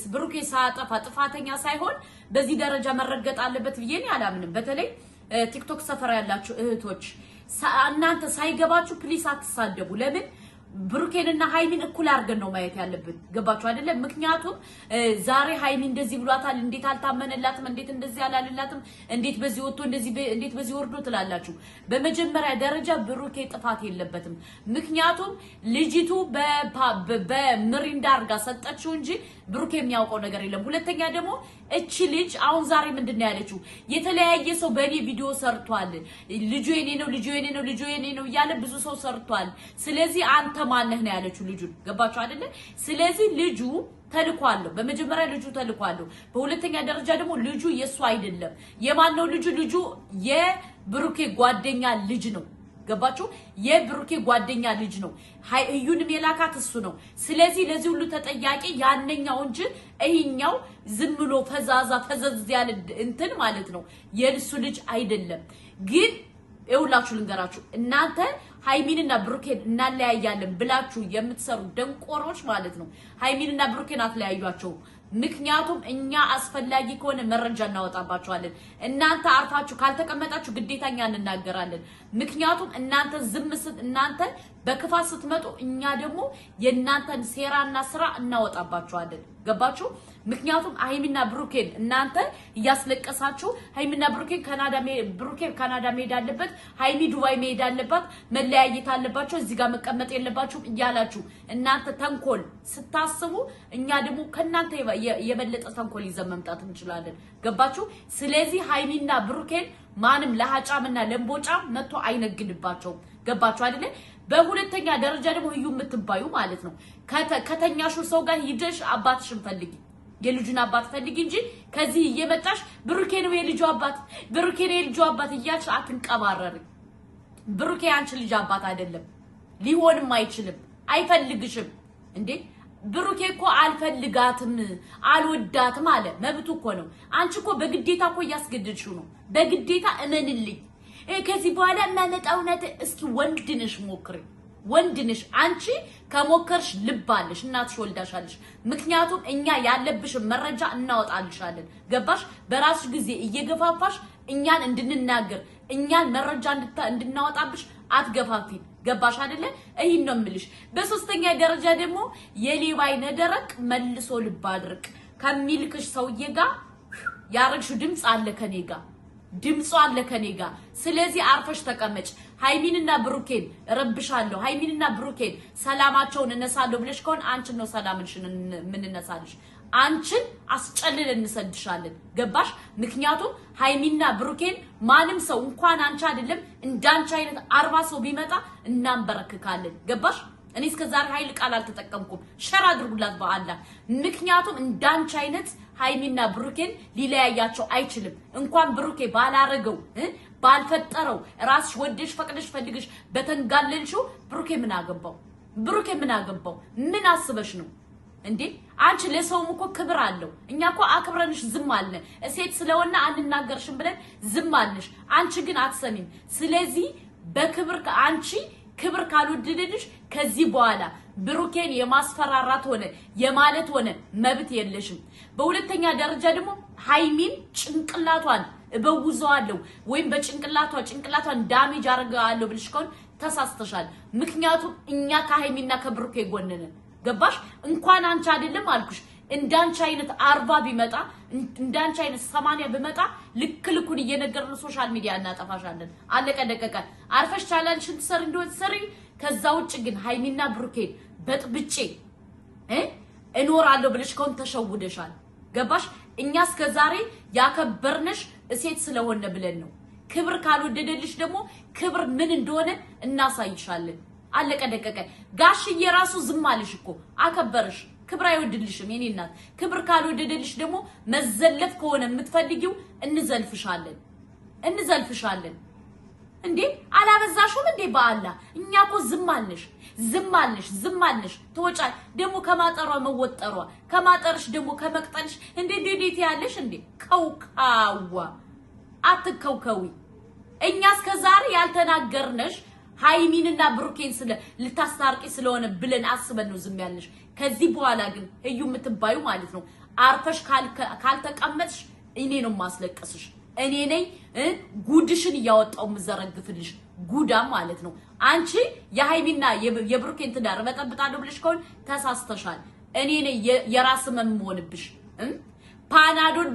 ብሩኬ ሳያጠፋ ጥፋተኛ ሳይሆን በዚህ ደረጃ መረገጥ አለበት ብዬ አላምንም። በተለይ ቲክቶክ ሰፈር ያላችሁ እህቶች እናንተ ሳይገባችሁ ፕሊስ አትሳደቡ። ለምን ብሩኬንና ሃይሚን እኩል አድርገን ነው ማየት ያለብን። ገባችሁ አይደለ? ምክንያቱም ዛሬ ሃይሚ እንደዚህ ብሏታል፣ እንዴት አልታመነላትም፣ እንዴት እንደዚህ አላልላትም፣ እንዴት በዚህ ወጥቶ እንደዚህ እንዴት በዚህ ወርዶ ትላላችሁ። በመጀመሪያ ደረጃ ብሩኬ ጥፋት የለበትም። ምክንያቱም ልጅቱ በምሪንዳ አርጋ ሰጠችው እንጂ ብሩኬ የሚያውቀው ነገር የለም። ሁለተኛ ደግሞ እቺ ልጅ አሁን ዛሬ ምንድነው ያለችው? የተለያየ ሰው በእኔ ቪዲዮ ሰርቷል፣ ልጁ የኔ ነው፣ ልጁ የኔ ነው፣ ልጁ የኔ ነው እያለ ብዙ ሰው ሰርቷል። ስለዚህ አንተ ማነህ ነው ያለችው ልጁን። ገባችሁ አይደለ? ስለዚህ ልጁ ተልኳለሁ። በመጀመሪያ ልጁ ተልኳለሁ። በሁለተኛ ደረጃ ደግሞ ልጁ የሱ አይደለም። የማን ነው ልጁ? ልጁ የብሩኬ ጓደኛ ልጅ ነው። ገባችሁ? የብሩኬ ጓደኛ ልጅ ነው። እዩንም የላካት እሱ ነው። ስለዚህ ለዚህ ሁሉ ተጠያቂ ያነኛው እንጂ ይሄኛው ዝም ብሎ ፈዘዝ ያለ እንትን ማለት ነው የልሱ ልጅ አይደለም። ግን ይውላችሁ ልንገራችሁ፣ እናንተ ሃይሚንና ብሩኬን እናለያያለን ብላችሁ የምትሰሩ ደንቆሮች ማለት ነው። ሃይሚንና ብሩኬን አትለያዩአቸው። ምክንያቱም እኛ አስፈላጊ ከሆነ መረጃ እናወጣባችኋለን። እናንተ አርፋችሁ ካልተቀመጣችሁ ግዴታኛ እንናገራለን። ምክንያቱም እናንተ በክፋት ስትመጡ እኛ ደግሞ የእናንተን ሴራና ስራ እናወጣባችኋለን። ገባችሁ? ምክንያቱም ሃይሚና ብሩኬን እናንተ እያስለቀሳችሁ ሃይሚና ብሩኬን ካናዳ መሄድ አለበት፣ ሃይሚ ዱባይ መሄድ አለባት፣ መለያየት አለባቸው፣ እዚህ ጋር መቀመጥ የለባችሁም እያላችሁ እናንተ ተንኮል ስታስቡ እኛ ደግሞ ከናንተ የበለጠ ተንኮል ይዘን መምጣት እንችላለን። ገባችሁ? ስለዚህ ሃይሚና ብሩኬን ማንም ለሃጫምና ለምቦጫም መጥቶ አይነግድባቸውም። ገባችሁ አይደለ? በሁለተኛ ደረጃ ደግሞ እዩ የምትባዩ ማለት ነው ከተኛሹ ሰው ጋር ሂደሽ አባትሽን ፈልጊ፣ የልጁን አባት ፈልጊ እንጂ ከዚህ እየመጣሽ ብሩኬ ነው የልጁ አባት፣ ብሩኬ ነው የልጁ አባት እያልሽ አትንቀባረሪ። ብሩኬ አንቺ ልጅ አባት አይደለም፣ ሊሆንም አይችልም፣ አይፈልግሽም። እንዴ ብሩኬ እኮ አልፈልጋትም አልወዳትም አለ፣ መብቱ እኮ ነው። አንቺ እኮ በግዴታ እኮ እያስገደድሽው ነው። በግዴታ እመንልኝ ከዚህ በኋላ እናመጣውነት። እስኪ ወንድነሽ ሞክሪ፣ ወንድነሽ አንቺ ከሞከርሽ ልብ አለሽ፣ እናትሽ ወልዳሻለሽ። ምክንያቱም እኛ ያለብሽን መረጃ እናወጣልሻለን። ገባሽ? በራስሽ ጊዜ እየገፋፋሽ እኛን እንድንናገር እኛን መረጃ እንድናወጣብሽ አትገፋፊን። ገባሽ አይደለ? ይሄን ነው የምልሽ። በሶስተኛ ደረጃ ደግሞ የሌባ አይነ ደረቅ መልሶ ልብ አድርቅ ከሚልክሽ ሰውዬ ጋር ያረግሽው ድምጽ አለ ከኔ ጋር፣ ድምጹ አለ ከኔ ጋር። ስለዚህ አርፈሽ ተቀመጭ። ሃይሚንና ብሩኬን ረብሻለሁ፣ ሃይሚንና ብሩኬን ሰላማቸውን እነሳለሁ ብለሽ ከሆነ አንቺን ነው ሰላምሽን ምንነሳልሽ፣ አንቺን አስጨልለን እንሰድሻለን። ገባሽ? ምክንያቱም ሃይሚና ብሩኬን ማንም ሰው እንኳን አንቺ አይደለም እንዳንቺ አይነት 40 ሰው ቢመጣ እናንበረክካለን። ገባሽ? እኔ እስከዛሬ ኃይል ቃል አልተጠቀምኩም። ሸር አድርጉላት በአላህ። ምክንያቱም እንዳንቺ አይነት ሃይሚና ብሩኬን ሊለያያቸው አይችልም። እንኳን ብሩኬ ባላረገው ባልፈጠረው ራስሽ ወደሽ ፈቅደሽ ፈልግሽ በተንጋለልሽው ብሩኬ ምን አገባው? ብሩኬ ምን አገባው? ምን አስበሽ ነው እንዴ? አንቺ ለሰውም እኮ ክብር አለው። እኛ እኮ አክብረንሽ ዝም አልነ። ሴት ስለሆነ አንናገርሽም ብለን ዝም አልነሽ። አንቺ ግን አትሰሚም። ስለዚህ በክብር አንቺ ክብር ካልወደደልሽ ከዚህ በኋላ ብሩኬን የማስፈራራት ሆነ የማለት ሆነ መብት የለሽም። በሁለተኛ ደረጃ ደግሞ ሃይሚን ጭንቅላቷን እበውዘዋለሁ ወይም ጭንቅላቷን ዳሜጅ አረጋለሁ ብልሽ ከሆነ ተሳስተሻል። ምክንያቱም እኛ ከሃይሚና ከብሩኬ ጎን ነን። ገባሽ? እንኳን አንቺ አይደለም አልኩሽ እንዳንቺ አይነት 40 ቢመጣ እንዳንቺ አይነት 80 ቢመጣ ልክልኩን እየነገርን ሶሻል ሚዲያ እናጠፋሻለን። አለቀ ደቀቀ። አርፈሽ ቻላልሽን ትሰሪ እንደሆነ ትሰሪ። ከዛ ውጭ ግን ሃይሚና ብሩኬን በጥብጬ እኖራለሁ ብለሽ ከሆነ ተሸውደሻል። ገባሽ? እኛ እስከዛሬ ያከበርነሽ ሴት ስለሆነ ብለን ነው። ክብር ካልወደደልሽ ደግሞ ክብር ምን እንደሆነ እናሳይሻለን። አለቀ ደቀቀ። ጋሽዬ ራሱ ዝም አለሽ እኮ አከበርሽ። ክብር አይወድልሽም የኔ እናት። ክብር ካልወደደልሽ ደግሞ መዘለፍ ከሆነ የምትፈልጊው እንዘልፍሻለን። እንዴ አላበዛሽም እንዴ? በአላህ እኛ እኮ ዝም አልነሽ ተወጫ ደግሞ ከማጠሯ መወጠሯ ከማጠርሽ ደግሞ ከመቅጠልሽ እንዴ ዴዴት ያለሽ እንዴ ከውካዋ አትከውከዊ። እኛ እስከዛሬ ያልተናገርነሽ ሃይሚንና ብሩኬን ልታስታርቂ ስለሆነ ብለን አስበን ነው ዝም ያልነሽ። ከዚህ በኋላ ግን እዩ የምትባዩ ማለት ነው አርፈሽ ካልተቀመጥሽ እኔ ነው ማስለቀስሽ እኔ ነኝ ጉድሽን ያወጣው ምዘረግፍልሽ ጉዳ ማለት ነው አንቺ የሃይሚና የብሩኬን ትዳር በጠብጣለሁ ብለሽ ከሆነ ተሳስተሻል እኔ ነኝ የራስ መምሆንብሽ ፓናዶል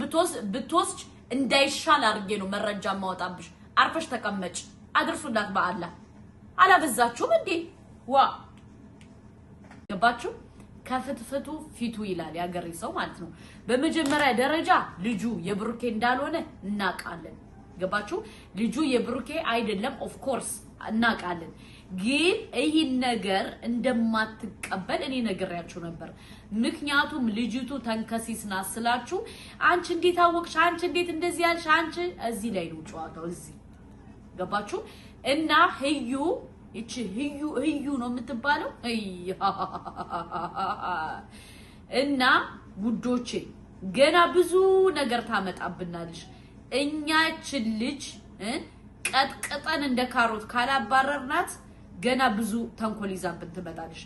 ብትወስድ እንዳይሻል አርጌ ነው መረጃ ማውጣብሽ አርፈሽ ተቀመጭ አድርሱላት በአላህ አላበዛችሁም እንዴ ዋ ገባችሁ ከፍትፍቱ ፊቱ ይላል ያገሬ ሰው ማለት ነው በመጀመሪያ ደረጃ ልጁ የብሩኬ እንዳልሆነ እናቃለን ገባችሁ ልጁ የብሩኬ አይደለም ኦፍ ኮርስ እናቃለን ግን ይሄን ነገር እንደማትቀበል እኔ ነግሬያችሁ ነበር ምክንያቱም ልጅቱ ተንከሲስና ስላችሁ አንቺ እንዴት አወቅሽ አንቺ እንዴት እንደዚህ ያልሽ አንቺ እዚህ ላይ ነው ጨዋታው እዚህ ገባችሁ እና ህዩ እቺ ህዩ ነው የምትባለው እና ጉዶቼ ገና ብዙ ነገር ታመጣብናለሽ እኛችን ልጅ ቀጥቀጠን እንደ ካሮት ካላባረርናት ገና ብዙ ተንኮል ይዛብን ትመጣለሽ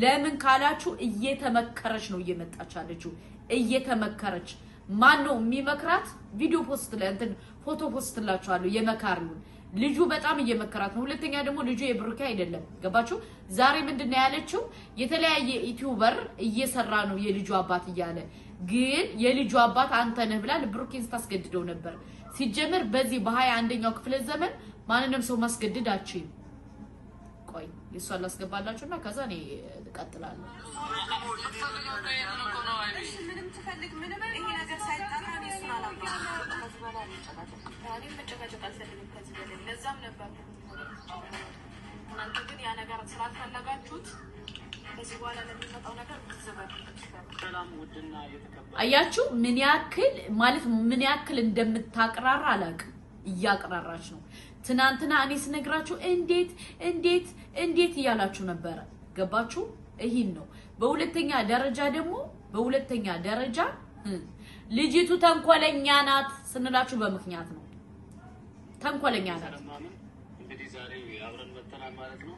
ለምን ካላችሁ እየተመከረች ነው እየመጣች አለችው እየተመከረች ማን ነው የሚመክራት ቪዲዮ ፖስት ላይ እንትን ፎቶ ፖስት ላችኋለሁ የመካሪውን ልጁ በጣም እየመከራት ነው ሁለተኛ ደግሞ ልጁ የብሩኬ አይደለም ገባችሁ ዛሬ ምንድነው ያለችው የተለያየ ዩቲዩበር እየሰራ ነው የልጁ አባት እያለ ግን የልጁ አባት አንተ ነህ ብላ ብሩኬን ታስገድደው ነበር ሲጀመር በዚህ በ21ኛው ክፍለ ዘመን ማንንም ሰው ማስገድድ አችኝ ቆይ ይሷል አስገባላችሁና ከዛ እኔ እቀጥላለሁ ምንም ትፈልግ ምንም ይሄ ነገር ሳይጣራ ነው እሱን አላውቅም መጨቃጨቅ አልፈልግም ከዚህ በላይ ለዛም ነበር እናንተ ግን ያ ነገር ስላልፈለጋችሁት ከዚህ በኋላ ለሚመጣው ነገር ሰላም ውድና የተከበረ አያችሁ ምን ያክል ማለት ምን ያክል እንደምታቀራራ አላውቅም እያቀራራች ነው ትናንትና እኔ ስነግራችሁ እንዴት እያላችሁ ነበር ገባችሁ ይሄን ነው በሁለተኛ ደረጃ ልጅቱ ተንኮለኛ ናት ስንላችሁ በመክኛት ነው ተንኮለኛ ናት እንግዲህ ዛሬ አብረን መተናል ማለት ነው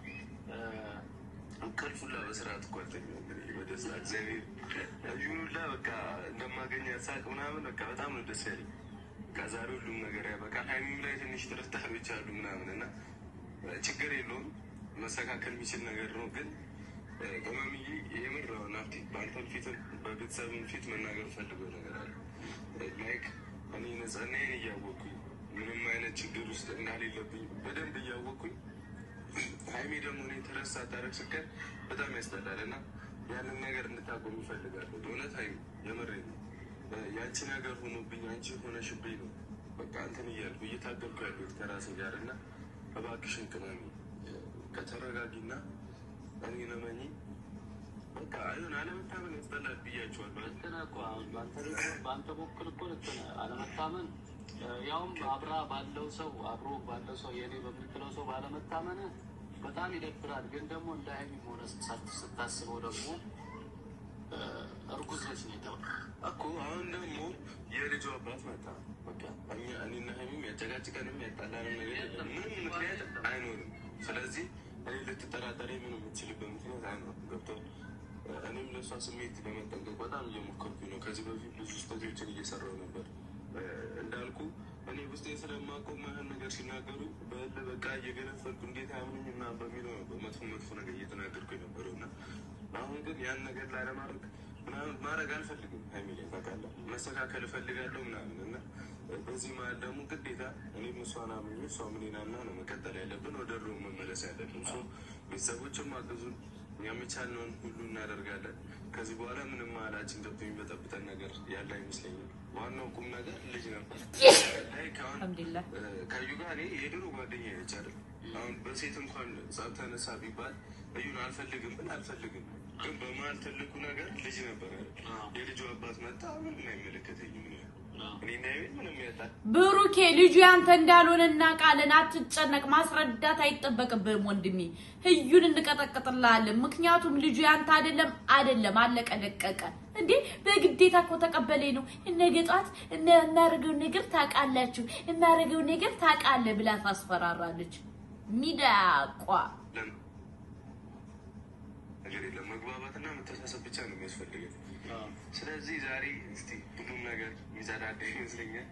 ከልፉላ በስርዓት ጓደኛው እንግዲህ ወደዛ እግዚአብሔር ይሁንላ በቃ እንደማገኝ ያሳቅ ምናምን በቃ በጣም ነው ደስ ያለኝ ከዛሬ ሁሉም ነገር ያበቃል ሃይሚም ላይ ትንሽ ጥርጣሬዎች አሉ ምናምን እና ችግር የለውም መስተካከል የሚችል ነገር ነው ግን ከማሚዬ የምር ናፍቲ በአንተን ፊት በቤተሰብ ፊት መናገር ፈልገው ነገር አለ ላይክ እኔ ነፃናዬን እያወቅኩኝ ምንም አይነት ችግር ውስጥ እንዳሌለብኝ በደንብ እያወቅኩኝ ሃይሚ ደግሞ እኔ ተረሳ ታረቅ ስቀር በጣም ያስጠላል እና ያንን ነገር እንድታቆም ይፈልጋለሁ እውነት ሃይሚ የምሬ ነው ያንቺ ነገር ሆኖብኝ አንቺ ሆነሽብኝ ነው በቃ አንተን እያልኩ እየታገልኩ ያለሁት ከራሴ ጋር እና እባክሽን ቅመሚ ከተረጋጊና እኔ ነመኝ በቃ አይሆን አለመታመን ያስጠላል ብያቸዋለሁ እንትና እኮ አሁን በአንተ በኩል እኮ አለመታመን ያውም አብሮ ባለው ሰው የኔ በምትለው ሰው ባለመታመን በጣም ይደብራል ግን ደግሞ እንደ ሃይሚ ሆነ ስታስበው ደግሞ እርጉዝ ነች ነው እኮ አሁን ደግሞ የልጁ አባት መጣ በቃ እኔና ሃይሚ ያጨቃጭቀንም ያጣላንም ነገር ምንም ምክንያት አይኖርም ስለዚህ እኔ ልትጠራጠሪ ምንም የምትችልበት ምክንያት አይኖርም ገብቶሃል እኔም ለእሷ ስሜት ለመጠንቀቅ በጣም እየሞከርኩኝ ነው ከዚህ በፊት ብዙ ስህተቶችን እየሰራሁ ነበር እንዳልኩ እኔ ውስጤ ስለማውቀው ማህን ነገር ሲናገሩ በቃ እየገነፈልኩ እንዴት አያምኑኝ እና በሚለው ነበር መጥፎ ነገር እየተናገርኩ የነበረው እና አሁን ግን ያን ነገር ላለማድረግ ምናምን ማድረግ አልፈልግም ሃይሚ ላይ ታውቃለህ መስተካከል እፈልጋለሁ ምናምን እና በዚህ መሀል ደግሞ ግዴታ እኔም እሷን አምኜ እሷም እኔን አምና ነው መቀጠል ያለብን ወደ ድሮው መመለስ ያለብን ቤተሰቦችም አግዙን እኛም የቻልነውን ሁሉ እናደርጋለን ከዚህ በኋላ ምንም መሀላችን ገብቶ የሚበጠብጠን ነገር ያለ አይመስለኝም ዋናው ቁም ነገር ልጅ ነበር ከዩ ጋር እኔ የድሮ ጓደኛ አይቻልም አሁን በሴት እንኳን ጸብ ተነሳ ቢባል እዩን አልፈልግም ግን በመሀል ትልቁ ነገር ልጅ ነበር የልጁ አባት መጣ ምንም አይመለከተኝም ብሩኬ ልጁ ያንተ እንዳልሆነ እናውቃለን አትጨነቅ ማስረዳት አይጠበቅብህም ወንድሜ ህዩን እንቀጠቅጥልሃለን ምክንያቱም ልጁ ያንተ አይደለም አለቀ ደቀቀ እንዴ በግዴታ እኮ ተቀበለኝ ነው ነገ ጧት እናረገው ነገር ታውቃለህ ብላ ታስፈራራለች ሚዳቋ ነገር የለም መግባባትና መተሳሰብ ብቻ ነው የሚያስፈልገው ስለዚህ ዛሬ እስቲ ሁሉም ነገር የሚጸዳዳ ይመስለኛል።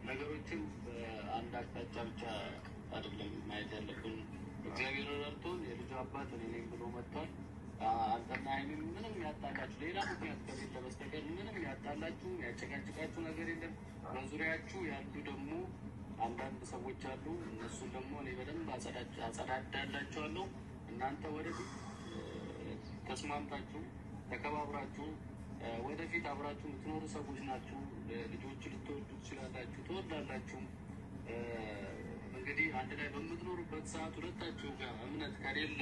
ነገሮችን በአንድ አቅጣጫ ብቻ አይደለም ማየት ያለብን። እግዚአብሔር ረድቶን የልጁ አባት እኔ ነኝ ብሎ መጥቷል። አንተና ሀይሚን ምንም ያጣላችሁ ሌላ ምክንያት ከሌለ በስተቀር ምንም ያጣላችሁ ያጨቃጭቃችሁ ነገር የለም። በዙሪያችሁ ያሉ ደግሞ አንዳንድ ሰዎች አሉ። እነሱን ደግሞ እኔ በደንብ አጸዳዳላችኋለሁ። እናንተ ወደፊት ተስማምታችሁ ተከባብራችሁ ወደፊት አብራችሁ የምትኖሩ ሰዎች ናችሁ። ልጆች ልትወልዱ ትችላላችሁ፣ ትወልዳላችሁ። እንግዲህ አንድ ላይ በምትኖሩበት ሰዓት ሁለታችሁ ጋር እምነት ከሌለ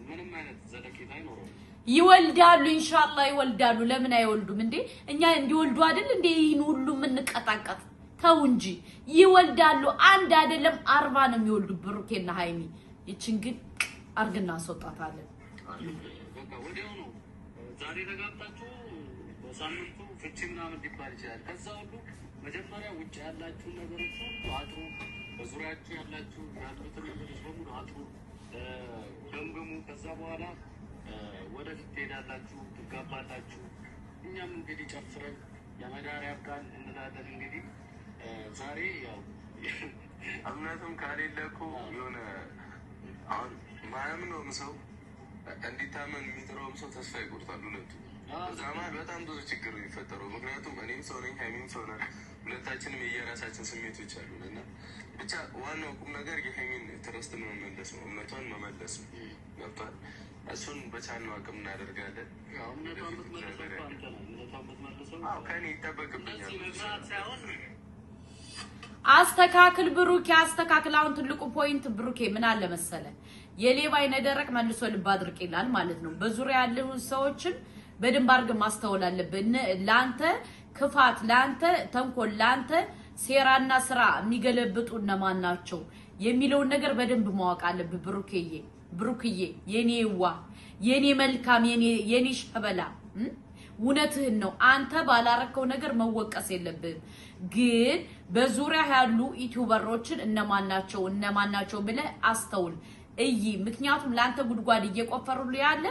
ምንም አይነት ዘለቄታ አይኖረውም። ይወልዳሉ፣ ኢንሻአላህ ይወልዳሉ። ለምን አይወልዱም እንዴ? እኛ እንዲወልዱ አይደል እንዴ ይሄን ሁሉ የምንቀጣቀጥ? ተው እንጂ ይወልዳሉ። አንድ አይደለም 40 ነው የሚወልዱ ብሩኬና ሃይሚ። ይችን ግን አርግና አስወጣታለን። በቃ ወዲያው ነው ዛሬ ተጋብታችሁ በሳምንቱ ፍቺ ምናምን ሊባል ይችላል። ከዛ ሁሉ መጀመሪያ ውጭ ያላችሁ ነገሮች ሁሉ አጥሩ፣ በዙሪያችሁ ያሉትን ነገሮች በሙሉ አጥሩ፣ ገምግሙ። ከዛ በኋላ ወደፊት ትሄዳላችሁ፣ ትጋባላችሁ። እኛም እንግዲህ ጨፍረን ለመዳር ያብቃን እንላለን። እንግዲህ ዛሬ ያው እምነቱም ከሌለ እኮ የሆነ አሁን ማያምነውም ሰው እንዲታመን የሚጥረውም ሰው ተስፋ ይቆርጣል። ሁለቱ እዛ መሀል በጣም ብዙ ችግር የሚፈጠረው ምክንያቱም እኔም ሰው ነኝ፣ ሀይሚም ሰው ናት። ሁለታችንም የየራሳችን ስሜቶች አሉን እና ብቻ ዋናው ቁም ነገር የሀይሚን ትረስትን መመለስ ነው፣ እምነቷን መመለስ ነው። ገብቷል። እሱን በቻልነው አቅም እናደርጋለን። ከእኔ ይጠበቅብኛል። አስተካክል ብሩኬ አስተካክል። አሁን ትልቁ ፖይንት ብሩኬ ምን አለ መሰለ፣ የሌባ አይነ ደረቅ መልሶ ልብ አድርቅ ይላል ማለት ነው። በዙሪያ ያሉ ሰዎችን በደንብ አድርገህ ማስተዋል አለብህ። ለአንተ ክፋት፣ ለአንተ ተንኮል፣ ለአንተ ሴራና ስራ የሚገለብጡ እነማን ናቸው የሚለውን ነገር በደንብ ማወቅ አለብህ ብሩክዬ፣ የኔዋ የኔ መልካም የኔ ሸበላ እውነትህን ነው። አንተ ባላረከው ነገር መወቀስ የለብህም። ግን በዙሪያ ያሉ ዩቲዩበሮችን እነማን ናቸው ብለህ አስተውል እይ። ምክንያቱም ለአንተ ጉድጓድ እየቆፈሩልህ ያለ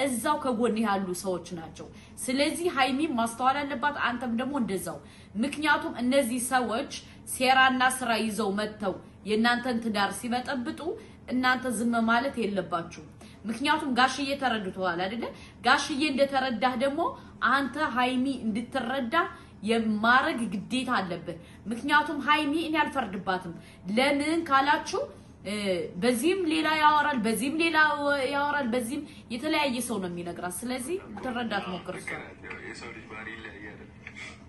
እዛው ከጎን ያሉ ሰዎች ናቸው። ስለዚህ ሃይሚም ማስተዋል አለባት፣ አንተም ደግሞ እንደዛው። ምክንያቱም እነዚህ ሰዎች ሴራና ስራ ይዘው መጥተው የእናንተን ትዳር ሲበጠብጡ እናንተ ዝም ማለት የለባችሁ። ምክንያቱም ጋሽዬ ተረድቷል አይደለ? ጋሽዬ እንደተረዳህ ደግሞ አንተ ሃይሚ እንድትረዳ የማረግ ግዴታ አለብህ። ምክንያቱም ሃይሚ እኔ አልፈርድባትም። ለምን ካላችሁ በዚህም ሌላ ያወራል፣ በዚህም ሌላ ያወራል፣ በዚህም የተለያየ ሰው ነው የሚነግራት። ስለዚህ ተረዳት ሞክር። የሰው ልጅ ባህሪ ይለያያል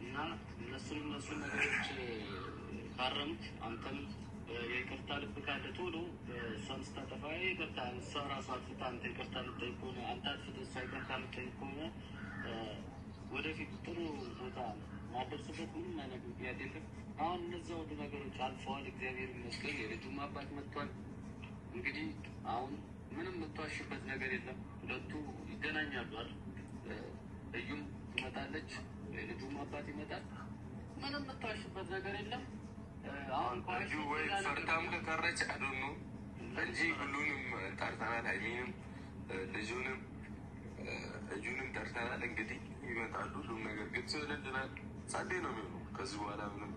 እና እነሱን ነገሮች ካረምክ አንተም የይቅርታ ልብ ካለ ቶሎ እሷን ስታጠፋ ይቅርታ እሷ ራሷ አጥፍታ አንተ ይቅርታ ልጠይቅ ከሆነ አንተ አጥፍተህ እሷ ይቅርታ ልጠይቅ ከሆነ ወደፊት ጥሩ ቦታ ማደርስበት ምንም አይነት ምክንያት የለም። አሁን እነዚያ ሁሉ ነገሮች አልፈዋል፣ እግዚአብሔር ይመስገን። የልጁም አባት መጥቷል። እንግዲህ አሁን ምንም የምትዋሽበት ነገር የለም። ሁለቱ ይገናኛሉ አይደል? እዩም ትመጣለች፣ የልጁም አባት ይመጣል። ምንም የምትዋሽበት ነገር የለም። አሁን ልጁ ወይ ፈርታም ከቀረች አዶኖ እንጂ ሁሉንም ጠርተናል። ሃይሚንም ልጁንም እዩንም ጠርተናል። እንግዲህ ይመጣሉ። ሁሉም ነገር ግልጽ ይሆንልናል። ጸዴ ነው የሚሆነው። ከዚህ በኋላ ምንም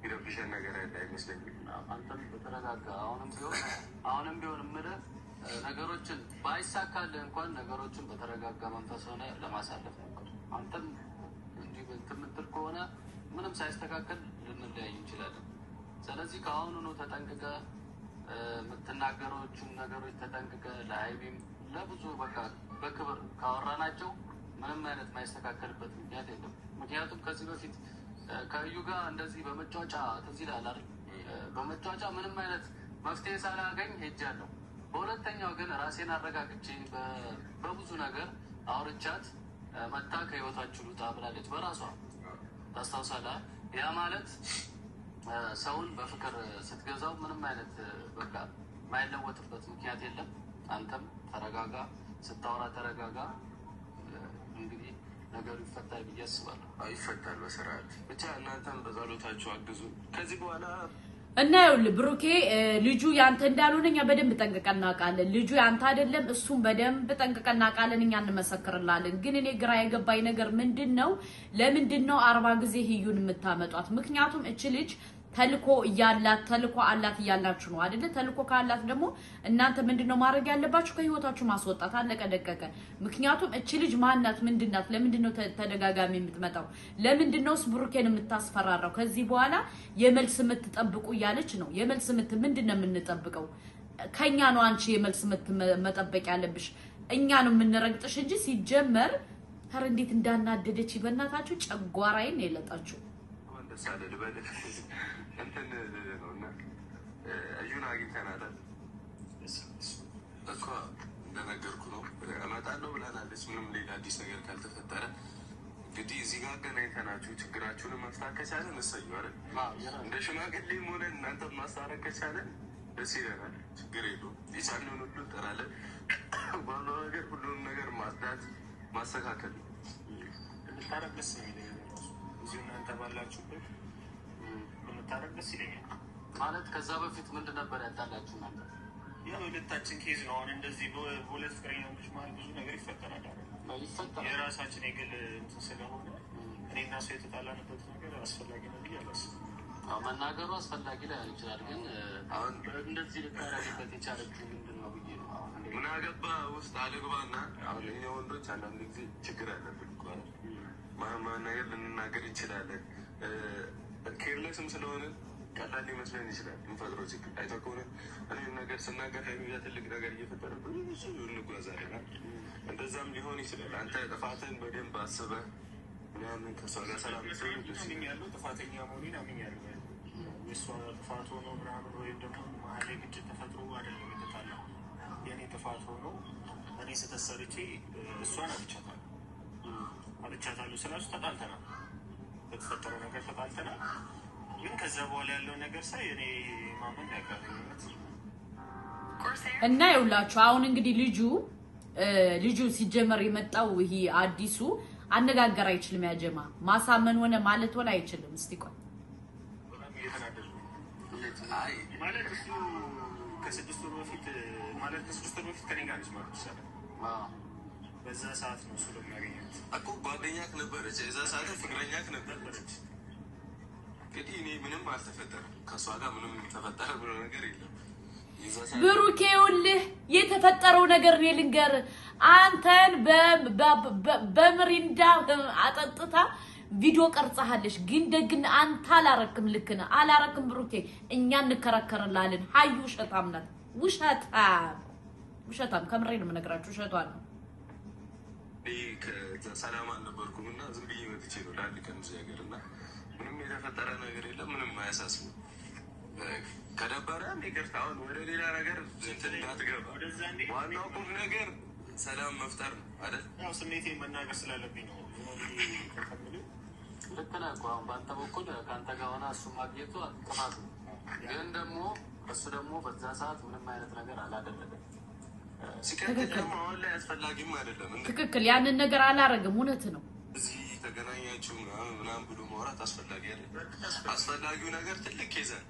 ይረብሸን ነገር ያለ አይመስለኝም። አንተም በተረጋጋ አሁንም ቢሆን የምልህ ነገሮችን ባይሳካልህ እንኳን ነገሮችን በተረጋጋ መንፈስ ሆነ ለማሳለፍ ነበር። አንተም እንዲህ የምትል ከሆነ ምንም ሳይስተካከል ልንለያይ እንችላለን። ስለዚህ ከአሁኑ ነው ተጠንቅቀህ የምትናገሮቹን ነገሮች ተጠንቅቀህ ለሀይሚም ለብዙ በቃ በክብር ካወራናቸው ምንም አይነት ማይስተካከልበት ምክንያት የለም። ምክንያቱም ከዚህ በፊት ከእዩ ጋር እንደዚህ በመጫወቻ ትዝ ይልሃል አይደል? በመጫወቻ ምንም አይነት መፍትሄ ሳላገኝ ሄጃለሁ። በሁለተኛው ግን ራሴን አረጋግቼ በብዙ ነገር አውርቻት መታ ከህይወታችሁ ልውጣ ብላለች በራሷ ታስታውሳለህ? ያ ማለት ሰውን በፍቅር ስትገዛው ምንም አይነት በቃ ማይለወጥበት ምክንያት የለም። አንተም ተረጋጋ፣ ስታወራ ተረጋጋ። እንግዲህ ነገሩ ይፈታል ብዬ አስባለሁ። ይፈታል በስርዓት ብቻ። እናንተም በጸሎታችሁ አግዙ። ከዚህ በኋላ እና ይኸውልህ ብሩኬ ልጁ ያንተ እንዳልሆነኛ በደንብ ጠንቅቀን እናውቃለን። ልጁ ያንተ አይደለም፣ እሱም በደንብ ጠንቅቀን እናውቃለን። እኛ እንመሰክርላለን። ግን እኔ ግራ የገባኝ ነገር ምንድነው? ለምንድነው 40 ጊዜ ህዩን የምታመጧት? ምክንያቱም እቺ ልጅ ተልኮ እያላት ተልኮ አላት እያላችሁ ነው አይደለ? ተልኮ ካላት ደግሞ እናንተ ምንድነው ማድረግ ያለባችሁ? ከህይወታችሁ ማስወጣት አለቀ ደቀቀ። ምክንያቱም እቺ ልጅ ማናት? ምንድናት? ለምንድነው ተደጋጋሚ የምትመጣው? ለምንድነውስ ብሩኬን የምታስፈራራው? ከዚህ በኋላ የመልስ ምት ጠብቁ እያለች ነው። የመልስ ምት ምንድነው የምንጠብቀው? ከኛ ነው አንቺ የመልስ ምት መጠበቅ ያለብሽ። እኛ ነው የምንረግጥሽ እንጂ ሲጀመር ኧረ እንዴት እንዳናደደች በእናታችሁ ጨጓራዬን የለጣችሁ እንትን ነውና እዩን አግኝተናታል እኮ እንደነገርኩ ነው። እመጣለሁ ብላናለች። ምንም ሌላ አዲስ ነገር ካልተፈጠረ እንግዲህ እዚህ ጋር አገናኝተናችሁ ችግራችሁን መፍታት ከቻለን እሰየው አይደል? እንደ ሽማግሌም ሆነ እናንተ ማስታረቅ ከቻለን ደስ ይለናል። ችግር የለውም። የቻልነውን ሁሉ እንጠራለን። ባለው ነገር ሁሉንም ነገር ማጽዳት ማስተካከል ነው። እንታረቅ ደስ ይለኛል። እዚሁ እናንተ ባላችሁበት ታረቅ ደስ ይለኛል። ማለት ከዛ በፊት ምንድን ነበር ያጣላችሁ ማለት? ያው ሁለታችን ኬዝ ነው። አሁን እንደዚህ በሁለት ፍቅረኛሞች መሀል ብዙ ነገር ይፈጠራል አይደል? ይፈጠራል። የራሳችን የግል እንትን ስለሆነ እኔና እሱ የተጣላንበት ነገር አስፈላጊ ነው ብዬ አላስብም። መናገሩ አስፈላጊ ላይሆን ይችላል፣ ግን አሁን እንደዚህ ልታረግበት የቻለችው ምንድን ነው ብዬ ነው። ምን አገባ ውስጥ አልግባና አሁን እኛ ወንዶች አንዳንድ ጊዜ ችግር አለብን እኮ ማን ነገር ልንናገር እንችላለን። ኬርለስም ስለሆነ ቀላል ሊመስለን ይችላል። እንፈጥረው ችግር አይተህ ከሆነ እኔም ነገር ስናገር ሀይሚያ ትልቅ ነገር እየፈጠረ ብዙ እንጓዛለን። እንደዛም ሊሆን ይችላል። አንተ ጥፋትን በደንብ አስበህ ምናምን ከሷ ጋር ሰላም ያለው ጥፋተኛ መሆኔን አምኛለሁ። የእሷ ጥፋት ሆኖ ምናምን ወይም ደግሞ መሀል ላይ ግጭት ተፈጥሮ አይደለም የተጣላው። የእኔ ጥፋት ሆኖ እኔ ስህተት ሰርቼ እሷን አልቻታለሁ ስላችሁ ተጣልተናል። በተፈጠረው ነገር ተጣልተናል። ግን ከዛ በኋላ ያለው ነገር ሳይ እኔ ማመን ያቃተኝነት እና ይኸውላችሁ አሁን እንግዲህ ልጁ ሲጀመር የመጣው ይሄ አዲሱ አነጋገር አይችልም። ያጀማ ማሳመን ሆነ ማለት ሆነ አይችልም። እስቲ ቆይ ማለት እሱ ከስድስት ወር በፊት ከኔ ጋር ነች ማለት ይቻላል። በዛ ሰዓት ነው እሱ ደግሞ ያገኘሁት እኮ ጓደኛክ ነበረች። የዛ ሰዓት ፍቅረኛክ ነበረች። እንግዲህ እኔ ምንም አልተፈጠረም ከእሷ ጋር ምንም ተፈጠረ ብሎ ነገር የለም። ብሩኬ ይኸውልህ የተፈጠረው ነገር እኔ ልንገርህ። አንተን በምሪንዳ አጠጥታ ቪዲዮ ቀርጸሃለች። ግን ደግን አንተ አላረክም። ልክ ነህ አላረክም ብሩኬ። እኛ እንከራከርላለን። ሀዩ ውሸታም ናት። ውሸታም ከምሬ ነው የምነግራችሁ። ውሸቷን ነው። ሰላም አልነበርኩም እና ዝም ብዬ መጥቼ ነው ለአንድ ቀን እዚህ ሀገር እና ምንም የተፈጠረ ነገር የለም። ምንም አያሳስብም። ከደበረም ይቅርታ። አሁን ወደ ሌላ ነገር እንትን እንዳትገባ። ዋናው ቁም ነገር ሰላም መፍጠር ነው አይደል? ያው ስሜቴን መናገር ስላለብኝ ነው። ልክ ነህ እኮ አሁን በአንተ በኩል ከአንተ ጋር ሆነ እሱ ማግኘቱ ጥፋት ነው። ግን ደግሞ እሱ ደግሞ በዛ ሰዓት ምንም አይነት ነገር አላደረገም። ሲቀጥል ደግሞ አሁን ላይ አስፈላጊም አይደለም። ትክክል። ያንን ነገር አላረግም። እውነት ነው። እዚህ ተገናኛችሁ ምናምን ብሎ ማውራት አስፈላጊ አይደለም። አስፈላጊው ነገር ትልቅ ኬዝ ነው።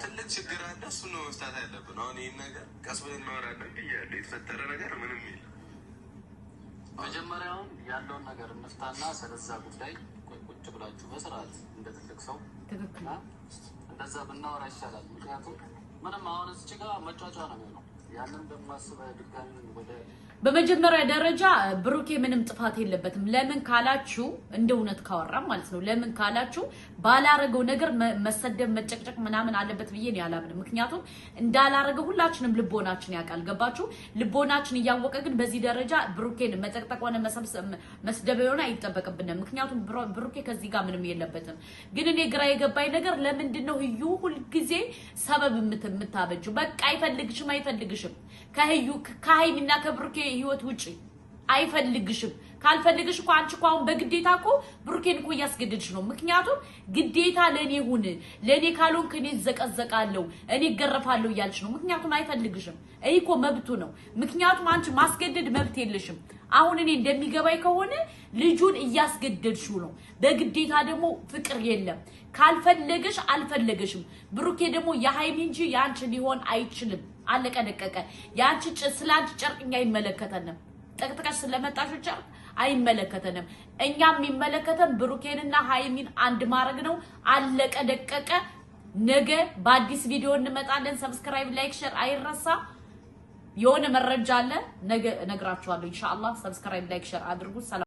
ትልቅ ችግር አለ። እሱ ነው መፍታት ያለብን። አሁን ይህን ነገር ቀስ ብለን እናወራለን ብያለሁ። የተፈጠረ ነገር ምንም የለም። መጀመሪያውን ያለውን ነገር እንፍታና ስለዛ ጉዳይ ቁጭ ብላችሁ በስርዓት እንደ ትልቅ ሰው እንደዛ ብናወራ ይሻላል። ምክንያቱም ምንም አሁን እዚህ ጋር መጫጫ ነው የሚሆነው። ያንን በማስበው ድጋሚ ወደ በመጀመሪያ ደረጃ ብሩኬ ምንም ጥፋት የለበትም። ለምን ካላችሁ እንደ እውነት ካወራም ማለት ነው። ለምን ካላችሁ ባላረገው ነገር መሰደብ መጨቅጨቅ ምናምን አለበት ብዬ ነው ያላምንም። ምክንያቱም እንዳላረገው ሁላችንም ልቦናችን ያውቃል። ገባችሁ? ልቦናችን እያወቀ ግን በዚህ ደረጃ ብሩኬን መጨቅጨቅ ሆነ መስደብ ሆነ አይጠበቅብንም። ምክንያቱም ብሩኬ ከዚህ ጋር ምንም የለበትም። ግን እኔ ግራ የገባኝ ነገር ለምንድን ነው ህዩ ሁልጊዜ ሰበብ የምታበጁ? በቃ አይፈልግሽም ከሀይሚና ከብሩኬ ህይወት ውጪ አይፈልግሽም። ካልፈልግሽ እኮ አንቺ እኮ አሁን በግዴታ እኮ ብሩኬን እኮ እያስገደድሽ ነው። ምክንያቱም ግዴታ ለኔ ሁን፣ ለኔ ካልሆንክ እኔ ዘቀዘቃለሁ፣ እኔ ገረፋለሁ እያልሽ ነው። ምክንያቱም አይፈልግሽም። ይሄ እኮ መብቱ ነው። ምክንያቱም አንቺ ማስገደድ መብት የለሽም። አሁን እኔ እንደሚገባኝ ከሆነ ልጁን እያስገደድሽው ነው። በግዴታ ደግሞ ፍቅር የለም። ካልፈለገሽ አልፈለገሽም። ብሩኬ ደግሞ የሃይሚ እንጂ ያንቺ ሊሆን አይችልም። አለቀ ደቀቀ። ያንቺ ስላንቺ ጨርቅኛ አይመለከተንም። ጠቅጥቀሽ ስለመጣሽ ጨርቅ አይመለከተንም። እኛም የሚመለከተን ብሩኬንና ሃይሚን አንድ ማድረግ ነው። አለቀ ደቀቀ። ነገ በአዲስ ቪዲዮ እንመጣለን። ሰብስክራይብ፣ ላይክ፣ ሼር አይረሳ። የሆነ መረጃ አለ ነገ እነግራችኋለሁ ኢንሻአላህ። ሰብስክራይብ፣ ላይክ፣ ሼር አድርጉ።